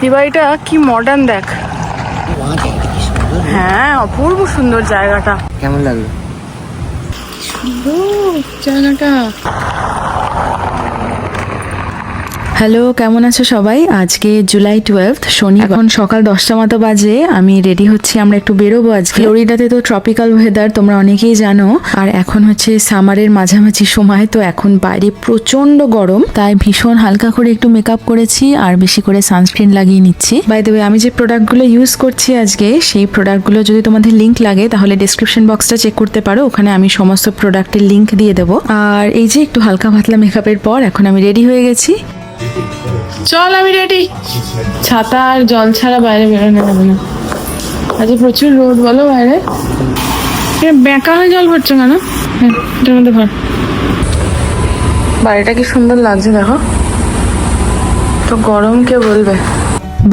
এই বাড়িটা কি মডার্ন দেখ। হ্যাঁ, অপূর্ব সুন্দর জায়গাটা। কেমন লাগলো জায়গাটা? হ্যালো, কেমন আছো সবাই? আজকে জুলাই 12 শনিবার, এখন সকাল 10টা মতো বাজে। আমি রেডি হচ্ছি, আমরা একটু বেরোবো আজকে। ফ্লোরিডাতে তো ট্রপিক্যাল ওয়েদার, তোমরা অনেকেই জানো। আর এখন হচ্ছে সামারের মাঝামাঝি সময়, তো এখন বাইরে প্রচন্ড গরম, তাই ভীষণ হালকা করে একটু মেকআপ করেছি আর বেশি করে সানস্ক্রিন লাগিয়ে নিচ্ছি। বাই দ্য ওয়ে, আমি যে প্রোডাক্টগুলো ইউজ করছি আজকে, সেই প্রোডাক্টগুলো যদি তোমাদের লিঙ্ক লাগে তাহলে ডেসক্রিপশন বক্সটা চেক করতে পারো, ওখানে আমি সমস্ত প্রোডাক্টের লিঙ্ক দিয়ে দেবো। আর এই যে একটু হালকা পাতলা মেকআপের পর এখন আমি রেডি হয়ে গেছি। চল, আমি রেডি। ছাতা আর জল ছাড়া বাইরে বেরোনো যাবে না। আজ প্রচুর রোদ, বলো বাইরে। বেঁকা হয়ে জল ভরছো কেন? এটার মধ্যে ভর। বাড়িটা কি সুন্দর লাগছে দেখো, তো গরম কে বলবে।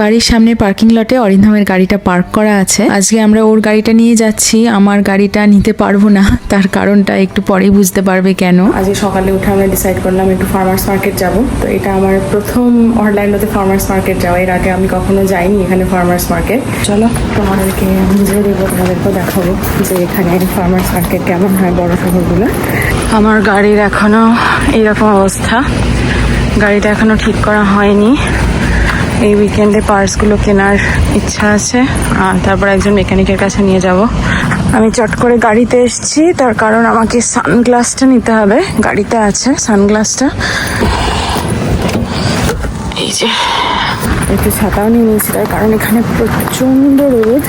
বাড়ির সামনে পার্কিং লটে অরিন্দমের গাড়িটা পার্ক করা আছে। আজকে আমরা ওর গাড়িটা নিয়ে যাচ্ছি, আমার গাড়িটা নিতে পারবো না। তার কারণটা একটু পরেই বুঝতে পারবে কেন। আজকে সকালে উঠে আমরা ডিসাইড করলাম একটু ফার্মার্স মার্কেট যাব। তো এটা আমার প্রথম অরল্যান্ডোতে ফার্মার্স মার্কেট যাওয়া, এর আগে আমি কখনো যাইনি এখানে ফার্মার্স মার্কেট। চলো তোমাদেরকে বুঝিয়ে দেবো, তোমাদেরকেও দেখাবো যে এখানে ফার্মার্স মার্কেট কেমন হয় বড় শহরগুলো। আমার গাড়ির এখনো এইরকম অবস্থা, গাড়িটা এখনো ঠিক করা হয়নি। এই উইকেন্ডে পার্টসগুলো কেনার ইচ্ছা আছে, আর তারপর একজন মেকানিকের কাছে নিয়ে যাব। আমি চট করে গাড়িতে এসেছি, তার কারণ আমাকে সানগ্লাসটা নিতে হবে। গাড়িতে আছে সানগ্লাসটা, এই যে একটু ছাতাও নিয়ে নিয়েছি, তার কারণ এখানে প্রচন্ড রোদ।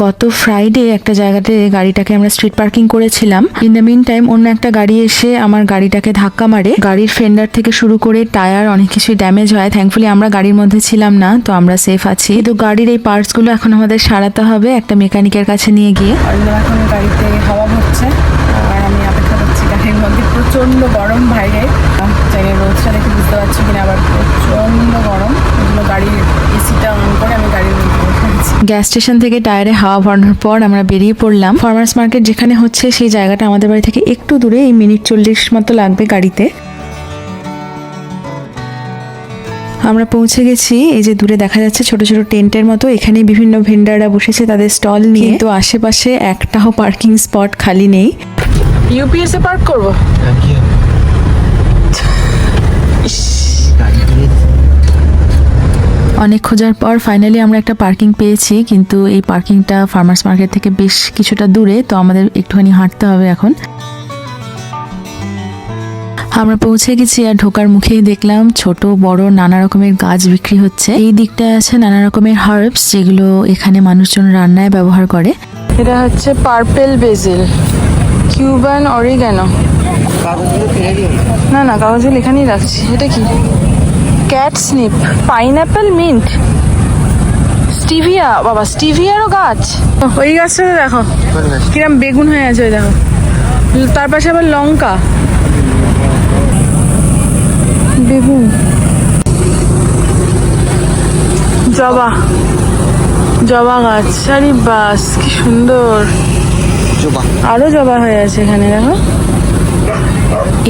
গত ফ্রাইডে একটা জায়গাতে গাড়িটাকে আমরা স্ট্রিট পার্কিং করেছিলাম। ইন দ্য মিন টাইম অন্য একটা গাড়ি এসে আমার গাড়িটাকে ধাক্কা মারে। গাড়ির ফেন্ডার থেকে শুরু করে টায়ার অনেক কিছুই ড্যামেজ হয়। থ্যাঙ্কফুলি আমরা গাড়ির মধ্যে ছিলাম না, তো আমরা সেফ আছি। তো গাড়ির এই পার্টসগুলো এখন আমাদের সারাতে হবে একটা মেকানিকের কাছে নিয়ে গিয়ে। এখন গাড়িতে হাওয়া হচ্ছে আর আমি অপেক্ষা করছি গাড়ির মধ্যে। প্রচন্ড গরম বাইরে, জায়গায় রোদটা দেখে বুঝতে পারছি কিনা, আবার প্রচন্ড গরম। ওইগুলো গাড়ির এসিটা অন করে আমি গাড়ির মধ্যে বসে আছি। গ্যাস স্টেশন থেকে টায়ারে হাওয়া ভরানোর পর আমরা বেরিয়ে পড়লাম। ফার্মার্স মার্কেট যেখানে হচ্ছে সেই জায়গাটা আমাদের বাড়ি থেকে একটু দূরে, এই মিনিট 40 মতো লাগবে গাড়িতে। আমরা পৌঁছে গেছি। এই যে দূরে দেখা যাচ্ছে ছোট ছোট টেন্টের মতো, এখানে বিভিন্ন ভেন্ডাররা বসেছে তাদের স্টল নিয়ে। কিন্তু আশেপাশে একটাও পার্কিং স্পট খালি নেই। ইউপিএস এ পার্ক করবো। অনেক খোঁজার পর ফাইনালি আমরা একটা পার্কিং পেয়েছি, কিন্তু এই পার্কিংটা ফার্মার্স মার্কেট থেকে বেশ কিছুটা দূরে, তো আমাদের একটুখানি হাঁটতে হবে এখন। আমরা পৌঁছে গেছি আর ঢোকার মুখেই দেখলাম ছোট বড় নানা রকমের গাছ বিক্রি হচ্ছে। এই দিকটায় আছে নানা রকমের হার্বস, যেগুলো এখানে মানুষজন রান্নায় ব্যবহার করে। এটা হচ্ছে পার্পেল বেসিল, কিউবান অরিগানো। না না, কাগজগুলো এখানেই রাখছি। এটা কি? Cat snip, pineapple mint, stevia. বাবা, স্টিভিয়ারও গাছ। ওই গাছটা দেখো কিরম বেগুন হয়ে আছে, ওই দেখো। তার পাশে আবার লঙ্কা, বেগুন, জবা, জবা গাছ। আরে বাস, কি সুন্দর। আরো জবা হয়ে আছে এখানে দেখো।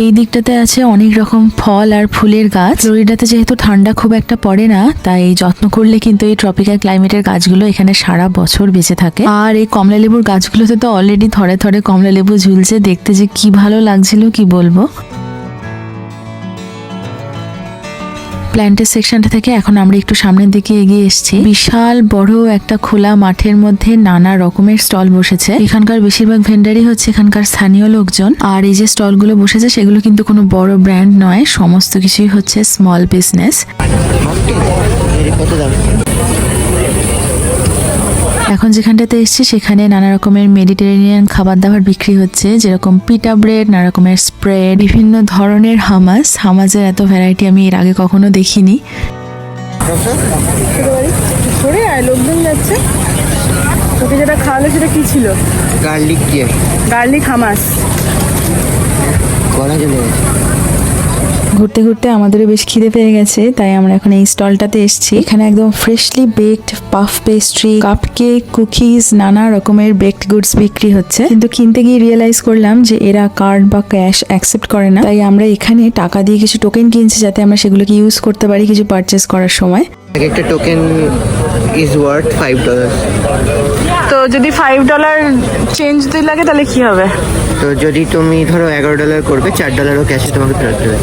এই দিকটাতে আছে অনেক রকম ফল আর ফুলের গাছ। ফ্লোরিডাতে যেহেতু ঠান্ডা খুব একটা পড়ে না, তাই যত্ন করলে কিন্তু এই ট্রপিক্যাল ক্লাইমেটের গাছগুলো এখানে সারা বছর বেঁচে থাকে। আর এই কমলা লেবুর গাছগুলোতে তো অলরেডি থরে থরে কমলা লেবু ঝুলছে, দেখতে যে কি ভালো লাগছিল কি বলবো। প্ল্যান্টের সেকশনটা থেকে এখন আমরা একটু সামনের দিকে এগিয়ে এসেছি। বিশাল বড় একটা খোলা মাঠের মধ্যে নানা রকমের স্টল বসেছে। এখানকার বেশিরভাগ ভেন্ডারই হচ্ছে এখানকার স্থানীয় লোকজন। আর এই যে স্টলগুলো বসেছে সেগুলো কিন্তু কোনো বড় ব্র্যান্ড নয়, সমস্ত কিছুই হচ্ছে স্মল বিজনেস। এখন যেখানটাতে এসেছি সেখানে নানা রকমের মেডিটেরেনিয়ান খাবার দাবার বিক্রি হচ্ছে, যেরকম পিটা ব্রেড, নানা রকমের স্প্রেড, বিভিন্ন ধরনের হামাস। হামাসের এত ভ্যারাইটি আমি এর আগে কখনো দেখিনি। লোকজন যাচ্ছে। তোকে যেটা খাওয়ালো সেটা কি ছিল? গার্লিক দিয়ে, গার্লিক হামাস। গলা চলে গেছে। ঘুরতে ঘুরতে আমাদেরও বেশ খিদে পেয়ে গেছে, তাই আমরা এখন এই স্টলটাতে এসেছি। এখানে একদম freshly baked puff pastry, cup cake, cookies, নানা রকমের বেকড গুডস বিক্রি হচ্ছে। কিন্তু কিনতে গিয়ে রিয়েলাইজ করলাম যে এরা কার্ড বা ক্যাশ অ্যাকসেপ্ট করে না, তাই আমরা এখানে টাকা দিয়ে কিছু টোকেন কিনছি যাতে আমরা সেগুলোকে ইউজ করতে পারি কিছু পারচেস করার সময়। একটা টোকেন ইজ ওয়ার্থ $5। তো যদি $5 চেঞ্জ দিতে লাগে তাহলে কি হবে? তো যদি তুমি ধরো $11 করবে, $4 ক্যাশে তোমাকে ফেরত দেবে।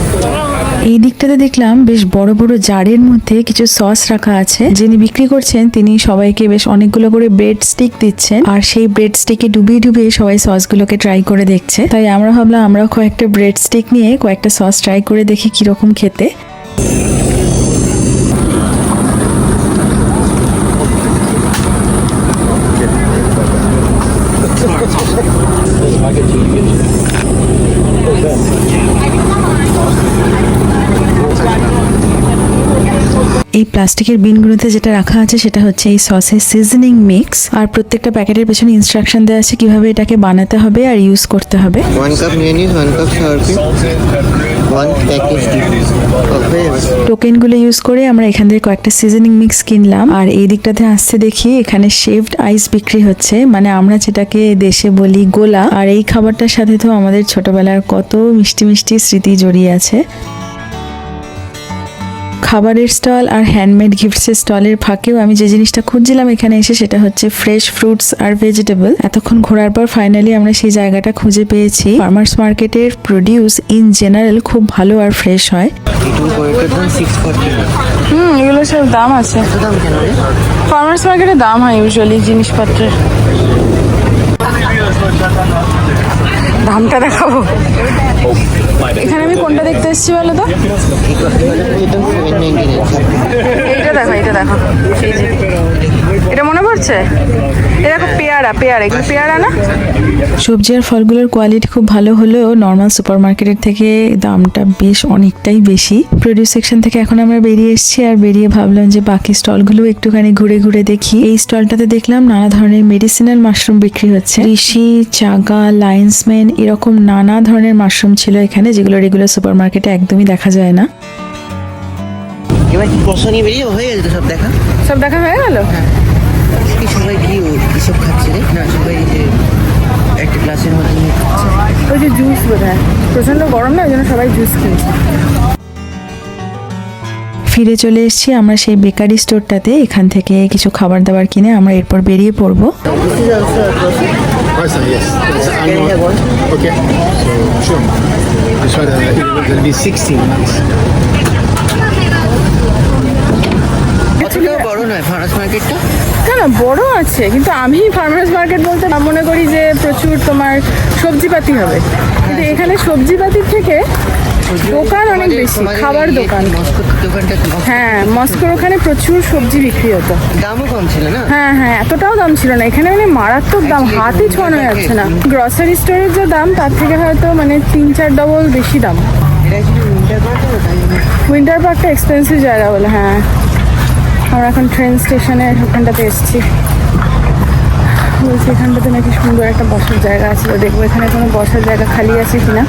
এই দিকটাতে দেখলাম বেশ বড় বড় জারের মধ্যে কিছু সস রাখা আছে। যিনি বিক্রি করছেন তিনি সবাইকে বেশ অনেকগুলো করে ব্রেড স্টিক দিচ্ছেন, আর সেই ব্রেড স্টিকে ডুবিয়ে ডুবিয়ে সবাই সসগুলোকে ট্রাই করে দেখছে। তাই আমরা ভাবলাম আমরাও কয়েকটা ব্রেড স্টিক নিয়ে কয়েকটা সস ট্রাই করে দেখি কিরকম খেতে। এই প্লাস্টিকের বিনগুলোতে যেটা রাখা আছে সেটা হচ্ছে এই সসের সিজনিং মিক্স, আর প্রত্যেকটা প্যাকেটের পেছনে ইনস্ট্রাকশন দেওয়া আছে কিভাবে এটাকে বানাতে হবে আর ইউজ করতে হবে। 1 cup mayonnaise, 1 cup sour cream, 1 package টোকেনগুলো ইউজ করে আমরা এখান থেকে কয়েকটা সিজনিং মিক্স কিনলাম। আর এই দিকটাতে আসছে দেখি এখানে শেভড আইস বিক্রি হচ্ছে, মানে আমরা যেটাকে দেশে বলি গোলা। আর এই খাবারটার সাথে তো আমাদের ছোটবেলার কত মিষ্টি মিষ্টি স্মৃতি জড়িয়ে আছে। খাবারের স্টল আর হ্যান্ডমেড গিফটসের স্টলের ফাঁকেও আমি যে জিনিসটা খুঁজছিলাম এখানে এসে সেটা হচ্ছে ফ্রেশ ফ্রুটস আর ভেজিটেবল। এতক্ষণ ঘোরার পর ফাইনালি আমরা সেই জায়গাটা খুঁজে পেয়েছি। ফার্মার্স মার্কেটের প্রোডিউস ইন জেনারেল খুব ভালো আর ফ্রেশ হয়। এগুলো সব দাম আছে। ফার্মার্স মার্কেটে দাম হয় ইউজুয়ালি জিনিসপত্রের। দামটা দেখাবো। এখানে আমি কোনটা দেখতে এসেছি বলো তো? এইটা দেখো, এইটা দেখো, এই যে এটা মনে পড়ছে। এটা দেখো পেয়ারা, পেয়ারা, এগুলো পেয়ারা না? সবজি আর ফলগুলোর কোয়ালিটি খুব ভালো হলেও নর্মাল সুপারমার্কেটের থেকে দামটা বেশ অনেকটাই বেশি। প্রোডিউস সেকশন থেকে এখন আমরা বেরিয়ে এসেছি, আর বেরিয়ে ভাবলাম যে বাকি স্টলগুলো একটুখানি ঘুরে ঘুরে দেখি। এই স্টলটাতে দেখলাম নানা ধরনের মেডিসিনাল মাশরুম বিক্রি হচ্ছে। ঋষি, চাগা, লায়ন্সম্যান এরকম নানা ধরনের মাশরুম ছিল এখানে, যেগুলো রেগুলার সুপারমার্কেটে একদমই দেখা যায় না। এবার কি পছন্দ বেরিয়ে হয়ে গেছে? সব দেখা সব দেখা হয়ে গেল। কি সবাই কি এসব খাচ্ছে রে? না সবাই যে একটা ক্লাসের মধ্যে নিয়ে খাচ্ছে। ওই যে জুস বোধ হয়, প্রচন্ড গরম না, ওই জন্য সবাই জুস কিনছে। ফিরে চলে এসেছি আমরা সেই বেকারি স্টোরটাতে। এখান থেকে কিছু খাবার দাবার কিনে আমরা এরপর বেরিয়ে পড়বো। Croissant, yes. It's annual. Okay. So, sure. This one will be 16 months. অতটাও বড় নয় ফার্মার্স মার্কেটটা। কেন বড় আছে, কিন্তু আমি ফার্মার্স মার্কেট বলতে না মনে করি যে প্রচুর তোমার সবজিপাতি হবে, কিন্তু এখানে সবজিপাতির থেকে দোকান অনেক বেশি, খাবার দোকান। দোকানটা হ্যাঁ, মস্কোর ওখানে প্রচুর সবজি বিক্রি হতো। দামও কম ছিল না? হ্যাঁ হ্যাঁ, এতটাও দাম ছিল না এখানে, মানে মারাত্মক দাম, হাতে ছোঁয়ানো যাচ্ছে না। গ্রসারি স্টোরের যে দাম তার থেকে হয়তো মানে 3-4 ডবল বেশি দাম। উইন্টার পার্কটা এক্সপেন্সিভ জায়গা বলে। হ্যাঁ, আমরা এখন ট্রেন স্টেশনের ওখানটাতে এসেছি। বলছি এখানটাতে নাকি সুন্দর একটা বসার জায়গা আছে, দেখবো এখানে কোনো বসার জায়গা খালি আছে কিনা,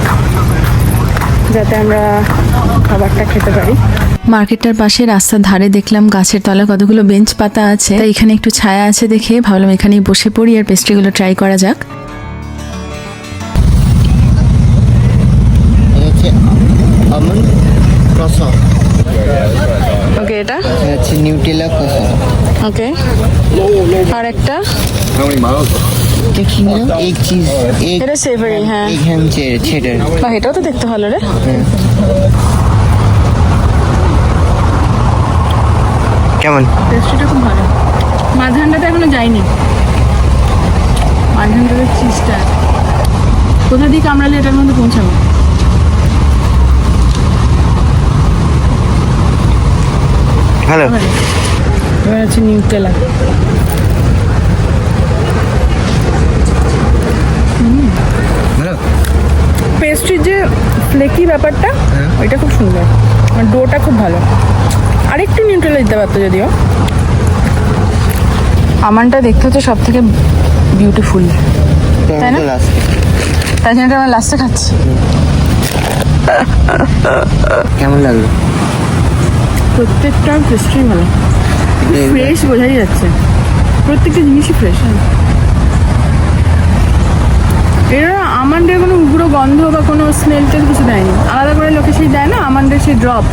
যাতে আমরা খাবারটা খেতে পারি। মার্কেটটার পাশে রাস্তার ধারে দেখলাম গাছের তলায় কতগুলো বেঞ্চ পাতা আছে, তাই এখানে একটু ছায়া আছে দেখে ভাবলাম এখানেই বসে পড়ি আর পেস্ট্রিগুলো ট্রাই করা যাক। আমন্ড ক্রসন। ওকে, এটা হচ্ছে নিউটেলা ক্রসন। ওকে, আর একটা দেখি না এক চিজ, এটা সেভারি। হ্যাঁ, এক হ্যাম চেডার। বা এটাও তো দেখতে ভালো রে। কেমন? পেস্ট্রিটা খুব ভালো। মাঝখানটাতে এখনো যাইনি, মাঝখানটাতে চিজটা কোথা দিয়ে কামড়ালে এটার মধ্যে পৌঁছাবো। ভালো। এবার হচ্ছে নিউটেলা। ভালো। পেস্ট্রির যে ফ্লেকি ব্যাপারটা ওইটা খুব সুন্দর, আর ডোটা খুব ভালো। আরেকটু নিউট্রেলা দিতে পারতো যদিও। আমানটা দেখতে হচ্ছে সব থেকে বিউটিফুল, তাই না? লাস্ট তাই জন্য আমরা লাস্টে খাচ্ছি। কেমন লাগলো? প্রত্যেকটা পেস্ট্রি ভালো, ফ্রেশ বোঝাই যাচ্ছে, প্রত্যেকটা জিনিসই ফ্রেশ। এরা আমান্ডের কোনো উগ্র গন্ধ বা কোনো স্মেল টেল কিছু দেয়নি, আলাদা করে লোকে সেই দেয় না আমান্ডের সেই ড্রপ,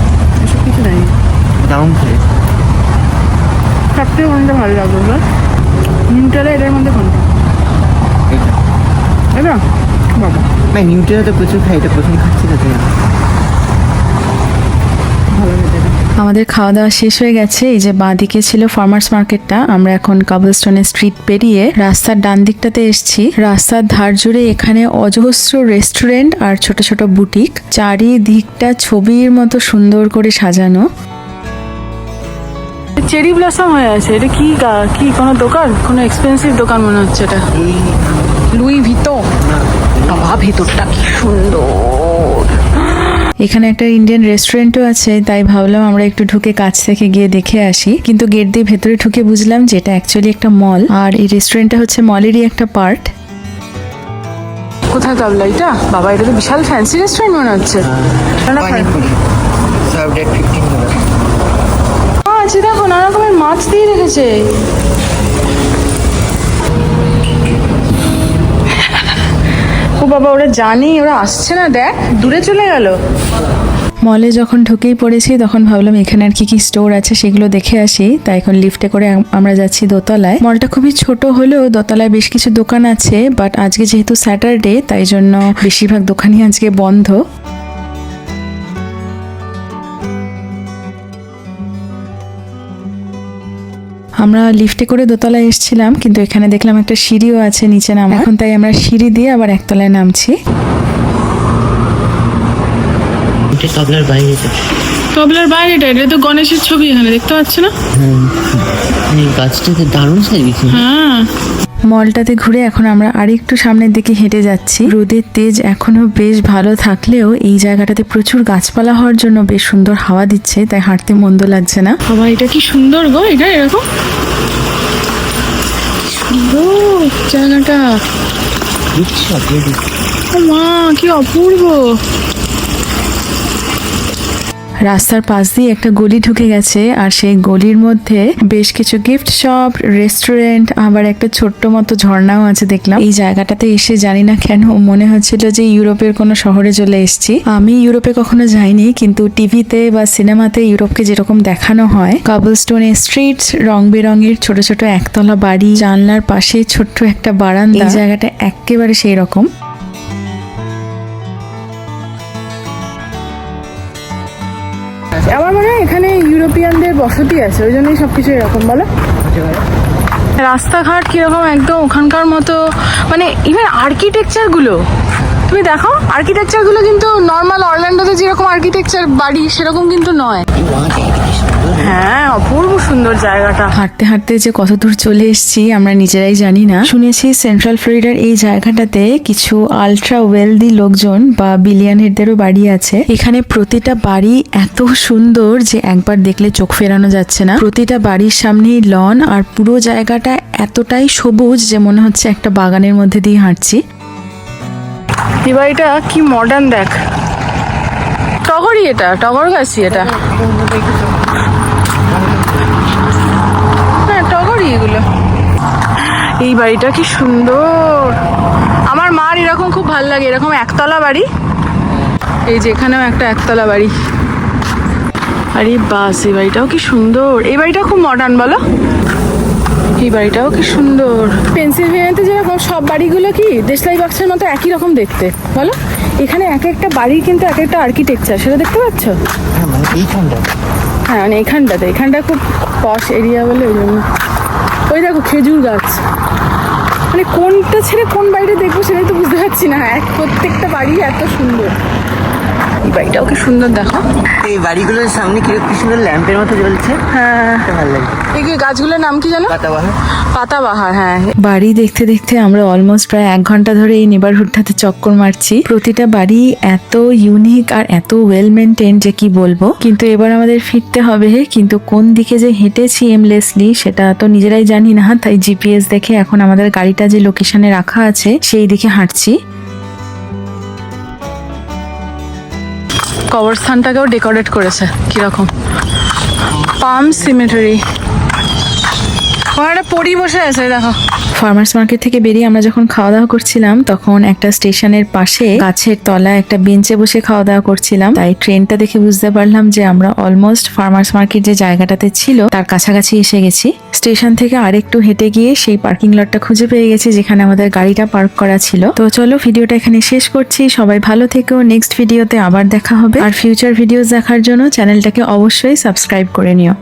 এসব কিছু দেয়নি। দারুণ করে। সবথেকে কোনটা ভালো লাগলো বল? নিউট্রেলা এটার মধ্যে কোনটা? এটা বাবা না, নিউট্রেলা তো প্রচুর খাই, এটা প্রথম খাচ্ছি তো তাই। ভালো খেতে। আমাদের খাওয়া দাওয়া শেষ হয়ে গেছে। এই যে বাঁ দিকে ছিল ফার্মার্স মার্কেটটা, আমরা এখন কবলস্টোনের স্ট্রিট পেরিয়ে রাস্তার ডান দিকটাতে এসেছি। রাস্তার ধার জুড়ে এখানে অজস্র রেস্টুরেন্ট আর ছোট ছোট বুটিক, চারিদিকটা ছবির মতো সুন্দর করে সাজানো। চেরি ব্লসম হয়ে আছে, এটা কি কি কোনো দোকান, কোনো এক্সপেন্সিভ দোকান মনে হচ্ছে এটা। লুই ভিতো, বাবা ভেতরটা কি সুন্দর। এখানে একটা ইন্ডিয়ান রেস্টুরেন্টও আছে, তাই ভাবলাম আমরা একটু ঢুকে কাছ থেকে গিয়ে দেখে আসি, কিন্তু গেট দিয়ে ভেতরে ঢুকে বুঝলাম যে এটা অ্যাকচুয়ালি একটা মল, আর এই রেস্টুরেন্টটা হচ্ছে মলেরই একটা পার্ট। কোথায় তাবলা এটা? বাবা এটা তো বিশাল ফ্যান্সি রেস্টুরেন্ট মনে হচ্ছে। আছে দেখো, নানা রকমের মাছ দিয়ে রেখেছে। ও বাবা, ওরা জানি, ওরা আসছে না, দেখ দূরে চলে গেল। মলে যখন ঢুকেই পড়েছি তখন ভাবলাম এখানে আর কি কি স্টোর আছে সেগুলো দেখে আসি, তাই এখন লিফটে করে আমরা যাচ্ছি দোতলায়। মলটা খুবই ছোট হলেও দোতলায় বেশ কিছু দোকান আছে, বাট আজকে যেহেতু স্যাটারডে তাই জন্য বেশিরভাগ দোকানই আজকে বন্ধ। আমরা লিফটে করে দোতলায় এসেছিলাম, কিন্তু এখানে দেখলাম একটা সিঁড়িও আছে নিচে নামা, এখন তাই আমরা সিঁড়ি দিয়ে আবার একতলায় নামছি। তবলার বাইরে, তবলার বাইরেটা, এটা তো গণেশের ছবি এখানে দেখতে পাচ্ছি না? গাছটাতে দারুণ সাজিয়েছে। হ্যাঁ, মলটাতে ঘুরে এখন আমরা আরেকটু সামনের দিকে হেঁটে যাচ্ছি। রোদের তেজ এখনো বেশ ভালো থাকলেও এই জায়গাটাতে প্রচুর গাছপালা হওয়ার জন্য বেশ সুন্দর হাওয়া দিচ্ছে, তাই হাঁটতে মন্দ লাগছে না। বাবা এটা কি সুন্দর গো, এটা এরকম জায়গাটা, মা কি অপূর্ব। রাস্তার পাশ দিয়ে একটা গলি ঢুকে গেছে, আর সেই গলির মধ্যে বেশ কিছু গিফট শপ, রেস্টুরেন্ট, আবার একটা ছোট্ট মতো ঝর্ণাও আছে দেখলাম। এই জায়গাটাতে এসে জানি না কেন মনে হচ্ছিল যে ইউরোপের কোনো শহরে চলে এসেছি। আমি ইউরোপে কখনো যাইনি, কিন্তু টিভিতে বা সিনেমাতে ইউরোপকে যেরকম দেখানো হয়, কবলস্টোনের স্ট্রিট, রং বেরঙের ছোট ছোট একতলা বাড়ি, জানলার পাশে ছোট্ট একটা বারান্দা, এই জায়গাটা একেবারে সেই রকম। আমার মনে হয় এখানে ইউরোপিয়ানদের বসতি আছে, ওই জন্যই সবকিছু এরকম, বলো? রাস্তাঘাট কিরকম একদম ওখানকার মতো, মানে ইভেন আর্কিটেকচার গুলো তুমি দেখো, আর্কিটেকচার গুলো কিন্তু নর্মাল অরল্যান্ডোতে যেরকম আর্কিটেকচার বাড়ি সেরকম কিন্তু নয়। হ্যাঁ, অপূর্ব সুন্দর জায়গাটা। হাঁটতে হাঁটতে যে কত দূর চলে এসেছি আমরা নিজেরাই জানি না। শুনেছি সেন্ট্রাল ফ্লোরিডার এই জায়গাটাতে কিছু আলট্রা ওয়েলদি লোকজন বা বিলিয়নেরদেরও বাড়ি আছে। এখানে প্রতিটা বাড়ি এত সুন্দর যে একবার দেখলে চোখ ফেরানো যাচ্ছে না। প্রতিটা বাড়ির সামনেই লন, আর পুরো জায়গাটা এতটাই সবুজ যে মনে হচ্ছে একটা বাগানের মধ্যে দিয়ে হাঁটছি। এই বাড়িটা কি মডার্ন দেখ, টগরই, এটা টগর গাছই, এটা হ্যাঁ টগরই এগুলো। এই বাড়িটা কি সুন্দর, আমার মার এরকম খুব ভালো লাগে, এরকম একতলা বাড়ি। এই যে এখানেও একটা একতলা বাড়ি। আরে বাস, এই বাড়িটাও কি সুন্দর, এই বাড়িটাও খুব মডার্ন, বলো? এই বাড়িটাও কি সুন্দর। পেনসিলভেনিয়াতে যেরকম সব বাড়িগুলো কি দেশলাই বক্সের মতো একই রকম দেখতে, বলো? এখানে এক একটা বাড়ির কিন্তু এক একটা আর্কিটেকচার, সেটা দেখতে পাচ্ছ? হ্যাঁ, মানে এখানটা খুব পশ এরিয়া বলে ওই জন্য। ওই দেখো খেজুর গাছ, মানে কোনটা ছেড়ে কোন বাড়িটা দেখবো সেটাই তো বুঝতে পারছি না। প্রত্যেকটা বাড়ি এত সুন্দর। এই বাড়িটাও কি সুন্দর দেখো, এই বাড়িগুলোর সামনে কি সুন্দর ল্যাম্পের মতো জ্বলছে। হ্যাঁ ভালো লাগে। এই গাছগুলোর নাম কি জানো? পাতাবাহার। পাতাবাহার, হ্যাঁ। বাড়ি দেখতে দেখতে আমরা অলমোস্ট প্রায় 1 ঘন্টা ধরে এই নেবারহুডটাতে চক্কর মারছি। প্রতিটা বাড়ি এত ইউনিক আর এত ওয়েল মেনটেন যে কি বলবো। কিন্তু এবার আমাদের ফিরতে হবে, কিন্তু কোন দিকে যে হেঁটেছি এমলেসলি সেটা তো নিজেরাই জানি না, তাই জিপিএস দেখে এখন আমাদের গাড়িটা যে লোকেশনে রাখা আছে সেই দিকে হাঁটছি। কবরস্থানটাকেও ডেকোরেট করেছে কিরকম। পাম সিমেটারি, ওখানে পরি বসে আছে দেখো। ফার্মার্স মার্কেট থেকে বেরিয়ে আমরা যখন খাওয়া দাওয়া করছিলাম তখন একটা স্টেশনের পাশে গাছের তলায় একটা বেঞ্চে বসে খাওয়া দাওয়া করছিলাম। তাই ট্রেনটা দেখে বুঝতে পারলাম যে আমরা অলমোস্ট ফার্মার্স মার্কেট যে জায়গাটাতে ছিল তার কাছাকাছি এসে গেছি। স্টেশন থেকে আরেকটু হেঁটে গিয়ে সেই পার্কিং লটটা খুঁজে পেয়ে গেছি যেখানে আমাদের গাড়িটা পার্ক করা ছিল। তো চলো ভিডিওটা এখানে শেষ করছি। সবাই ভালো থেকো, নেক্সট ভিডিওতে আবার দেখা হবে। আর ফিউচার ভিডিওস দেখার জন্য চ্যানেলটাকে অবশ্যই সাবস্ক্রাইব করে নিও।